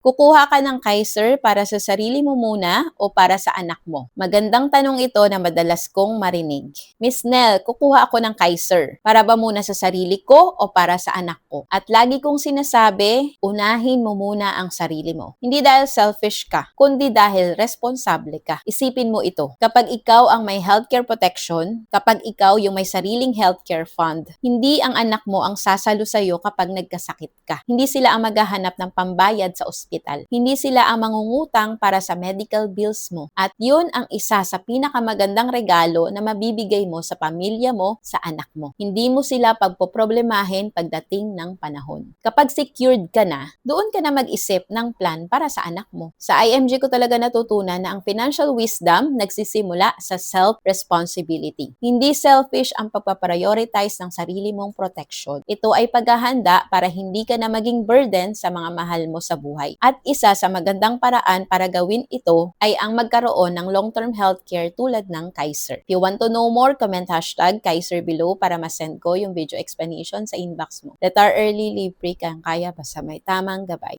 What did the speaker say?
Kukuha ka ng Kaiser para sa sarili mo muna o para sa anak mo? Magandang tanong ito na madalas kong marinig. Miss Nell, kukuha ako ng Kaiser. Para ba muna sa sarili ko o para sa anak ko? At lagi kong sinasabi, unahin mo muna ang sarili mo. Hindi dahil selfish ka, kundi dahil responsable ka. Isipin mo ito. Kapag ikaw ang may healthcare protection, kapag ikaw yung may sariling healthcare fund, hindi ang anak mo ang sasalo sa'yo kapag nagkasakit ka. Hindi sila ang maghahanap ng pambayad sa ospital. Hindi sila ang mangungutang para sa medical bills mo. At yun ang isa sa pinakamagandang regalo na mabibigay mo sa pamilya mo, sa anak mo. Hindi mo sila pagpoproblemahin pagdating ng panahon. Kapag secured ka na, doon ka na mag-isip ng plan para sa anak mo. Sa IMG ko talaga natutunan na ang financial wisdom nagsisimula sa self-responsibility. Hindi selfish ang pagpaprioritize ng sarili mong protection. Ito ay paghahanda para hindi ka na maging burden sa mga mahal mo sa buhay. At isa sa magandang paraan para gawin ito ay ang magkaroon ng long-term healthcare tulad ng Kaiser. If you want to know more, comment #Kaiser below para masend ko yung video explanation sa inbox mo. Retire early, live free kang kaya basta may tamang gabay.